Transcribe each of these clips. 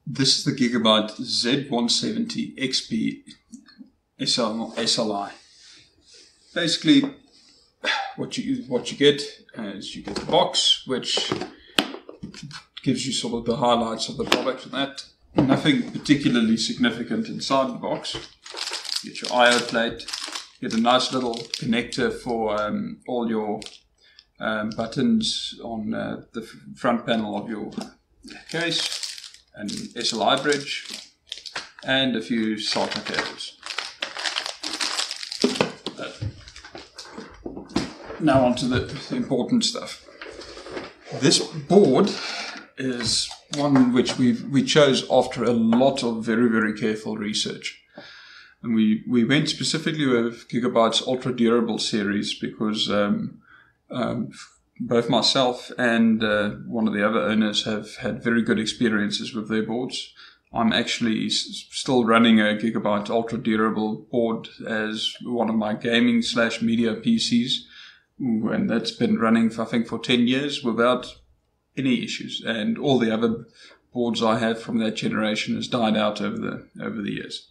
This is the Gigabyte Z170xp sli. Basically, what you get is you get the box, which gives you sort of the highlights of the product and that. Nothing particularly significant inside the box. You get your I/O plate. You get a nice little connector for all your buttons on the front panel of your case, an SLI bridge, and a few SATA cables. Now on to the important stuff. This board is one which we chose after a lot of very, very careful research. And we went specifically with Gigabyte's ultra durable series because both myself and one of the other owners have had very good experiences with their boards. I'm actually still running a Gigabyte ultra durable board as one of my gaming / media PCs, and that's been running I think for 10 years without any issues. And all the other boards I have from that generation has died out over the years.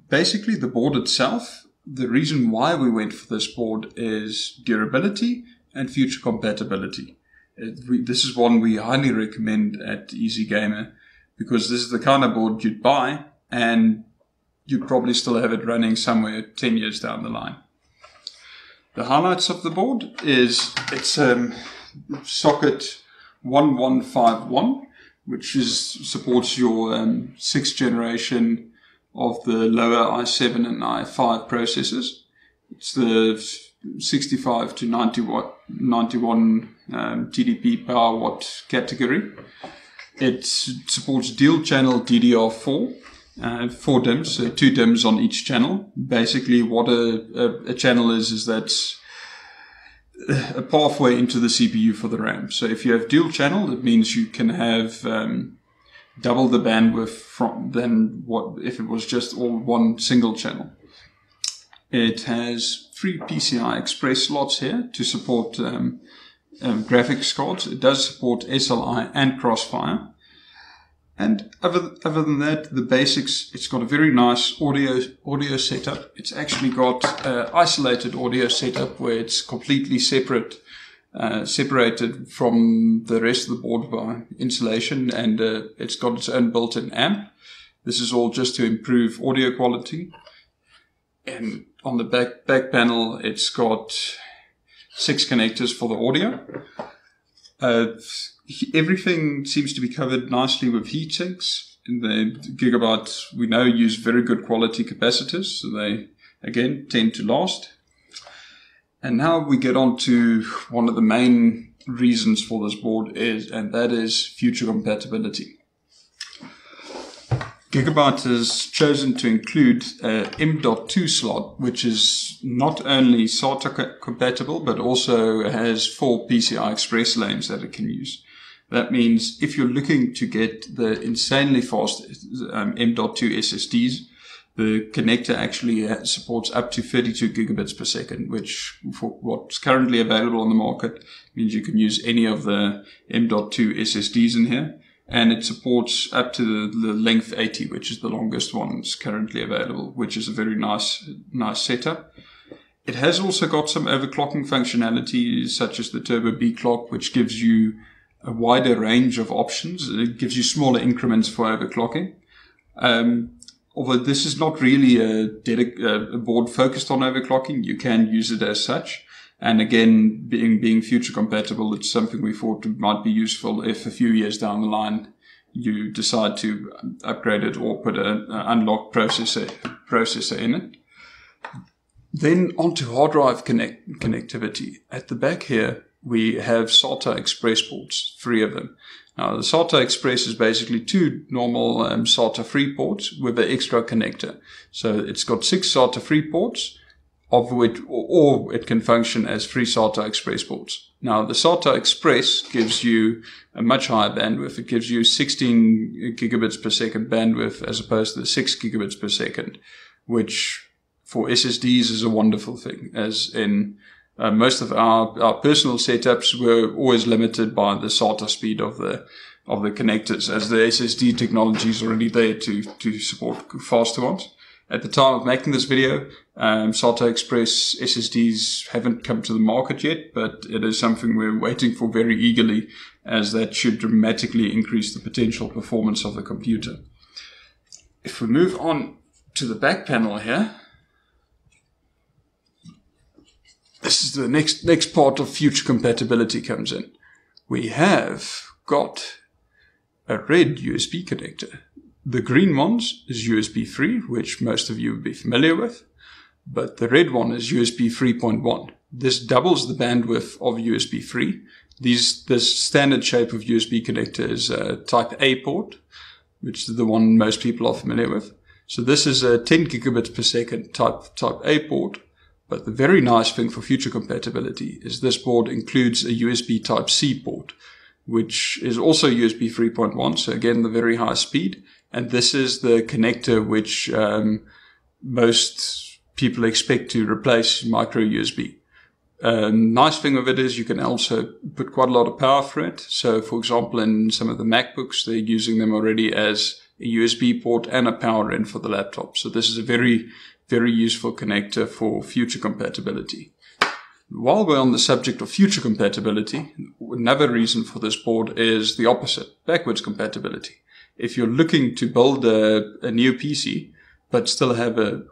Basically, the board itself, the reason why we went for this board is durability and future compatibility. This is one we highly recommend at Easy Gamer because this is the kind of board you'd buy and you'd probably still have it running somewhere 10 years down the line. The highlights of the board is it's socket 1151, which supports your 6th generation of the lower i7 and i5 processors. It's the 65 to 91 TDP power watt category. It supports dual channel DDR4, 4 DIMMs, so 2 DIMMs on each channel. Basically what a channel is that a pathway into the CPU for the RAM. So if you have dual channel, it means you can have double the bandwidth than what if it was just all one single channel. It has 3 PCI Express slots here to support graphics cards. It does support SLI and Crossfire. And other than that, the basics, it's got a very nice audio setup. It's actually got isolated audio setup where it's completely separated from the rest of the board by insulation, and it's got its own built-in amp. This is all just to improve audio quality. And on the back panel, it's got 6 connectors for the audio. Everything seems to be covered nicely with heat sinks. In the Gigabyte, we know, use very good quality capacitors, so they, again, tend to last. And now we get on to one of the main reasons for this board and that is future compatibility. Gigabyte has chosen to include a M.2 slot, which is not only SATA compatible, but also has 4 PCI Express lanes that it can use. That means if you're looking to get the insanely fast M.2 SSDs, the connector actually supports up to 32 gigabits per second, which for what's currently available on the market means you can use any of the M.2 SSDs in here. And it supports up to the length 80, which is the longest ones currently available, which is a very nice setup. It has also got some overclocking functionality, such as the Turbo B clock, which gives you a wider range of options. It gives you smaller increments for overclocking. Although this is not really a board focused on overclocking, you can use it as such. And again, being future compatible, it's something we thought might be useful if a few years down the line you decide to upgrade it or put an unlocked processor in it. Then onto Harddrive connectivity. At the back here, we have SATA Express ports, 3 of them. Now, the SATA Express is basically 2 normal SATA free ports with an extra connector. So it's got 6 SATA free ports, of which, or it can function as 3 SATA Express ports. Now, the SATA Express gives you a much higher bandwidth. It gives you 16 gigabits per second bandwidth as opposed to the 6 gigabits per second, which for SSDs is a wonderful thing, as in most of our personal setups were always limited by the SATA speed of the of the connectors, as the SSD technology is already there to support faster ones. At the time of making this video, SATA Express SSDs haven't come to the market yet, but it is something we're waiting for very eagerly, as that should dramatically increase the potential performance of the computer. If we move on to the back panel here, this is the next part of future compatibility comes in. We have got a red USB connector. The green one is USB 3, which most of you will be familiar with, but the red one is USB 3.1. This doubles the bandwidth of USB 3. This standard shape of USB connector is a type A port, which is the one most people are familiar with. So this is a 10 gigabits per second type A port, but the very nice thing for future compatibility is this board includes a USB type C port, which is also USB 3.1, so again the very high speed. And this is the connector which most people expect to replace micro USB. Nice thing of it is you can also put quite a lot of power through it. So for example, in some of the MacBooks, they're using them already as a USB port and a power in for the laptop. So this is a very, very useful connector for future compatibility. While we're on the subject of future compatibility, another reason for this board is the opposite, backwards compatibility. If you're looking to build a new PC, but still have a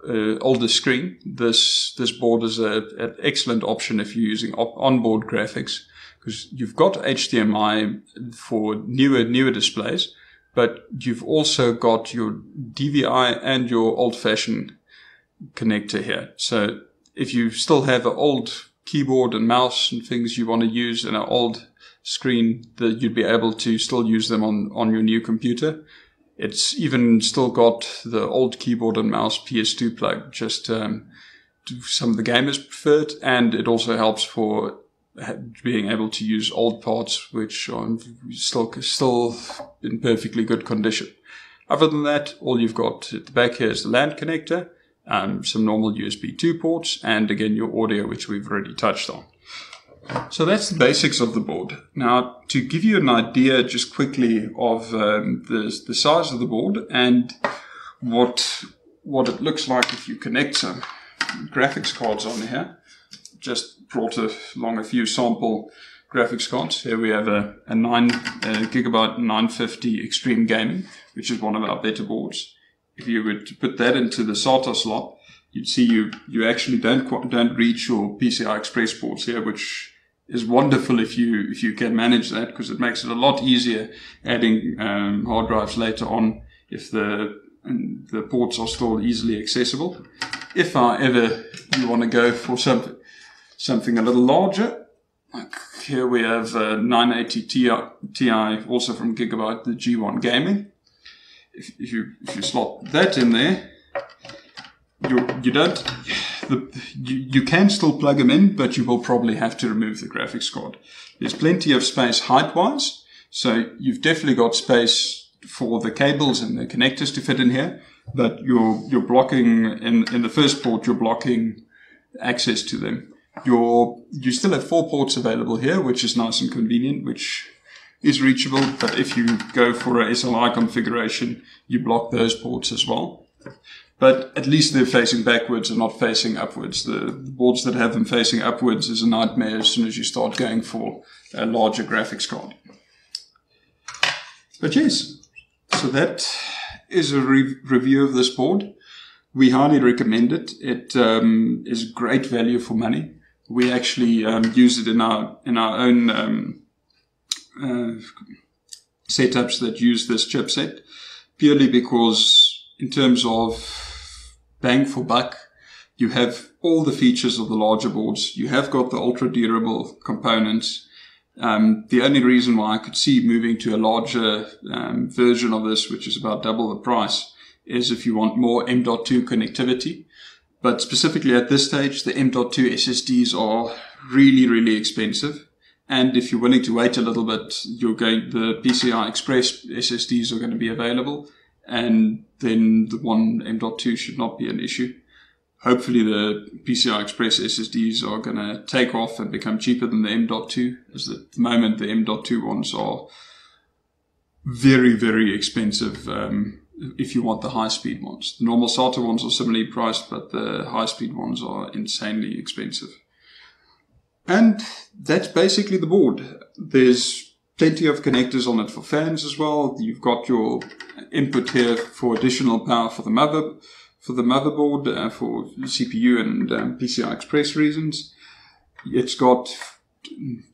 older screen, this board is an excellent option if you're using onboard graphics, because you've got HDMI for newer displays, but you've also got your DVI and your old-fashioned connector here. So if you still have an old keyboard and mouse and things you want to use in an old screen, that you'd be able to still use them on your new computer. It's even still got the old keyboard and mouse PS2 plug, just some of the gamers prefer it, and it also helps for being able to use old parts which are still in perfectly good condition. Other than that, all you've got at the back here is the LAN connector, some normal USB 2 ports, and again your audio, which we've already touched on. So that's the basics of the board. Now, to give you an idea just quickly of the size of the board and what it looks like if you connect some graphics cards on here, just brought along a few sample graphics cards. Here we have a Gigabyte 950 Extreme Gaming, which is one of our better boards. If you were to put that into the SATA slot, you'd see you actually don't reach your PCI Express ports here, which is wonderful if you can manage that, because it makes it a lot easier adding hard drives later on if the ports are still easily accessible. If however you want to go for something a little larger, like here we have a 980 Ti also from Gigabyte, the G1 Gaming. If you slot that in there, you can still plug them in, but you will probably have to remove the graphics card. There's plenty of space height-wise, so you've definitely got space for the cables and the connectors to fit in here, but you're blocking, in the first port, you're blocking access to them. You still have 4 ports available here, which is nice and convenient, which is reachable, but if you go for a SLI configuration, you block those ports as well. But at least they're facing backwards and not facing upwards. The boards that have them facing upwards is a nightmare as soon as you start going for a larger graphics card. But yes, so that is a review of this board. We highly recommend it. It is great value for money. We actually use it in our own setups that use this chipset, purely because in terms of bang for buck, you have all the features of the larger boards. You have got the ultra durable components. The only reason why I could see moving to a larger version of this, which is about double the price, is if you want more M.2 connectivity. But specifically at this stage, the M.2 SSDs are really, really expensive. And if you're willing to wait a little bit, the PCI Express SSDs are going to be available. And then the one M.2 should not be an issue. Hopefully the PCI Express SSDs are going to take off and become cheaper than the M.2, as at the moment the M.2 ones are very, very expensive if you want the high-speed ones. The normal SATA ones are similarly priced, but the high-speed ones are insanely expensive. And that's basically the board. There's plenty of connectors on it for fans as well. You've got your input here for additional power for the motherboard, for CPU and PCI Express reasons. It's got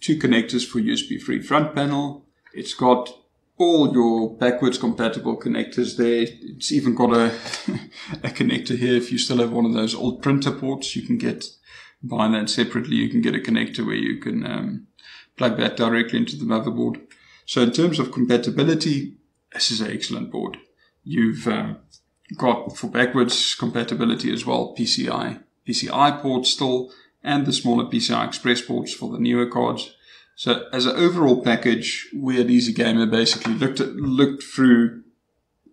2 connectors for USB-free front panel. It's got all your backwards compatible connectors there. It's even got a connector here. If you still have one of those old printer ports, you can buy that separately. You can get a connector where you can plug that directly into the motherboard. So in terms of compatibility, this is an excellent board. You've got for backwards compatibility as well, PCI ports still, and the smaller PCI Express ports for the newer cards. So as an overall package, we at Easy Gamer basically looked through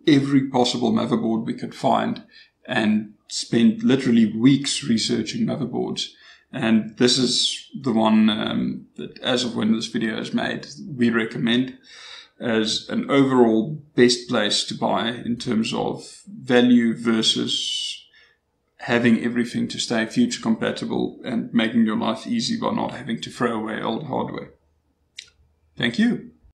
every possible motherboard we could find and spent literally weeks researching motherboards. And this is the one that, as of when this video is made, we recommend as an overall best place to buy in terms of value versus having everything to stay future compatible and making your life easy by not having to throw away old hardware. Thank you.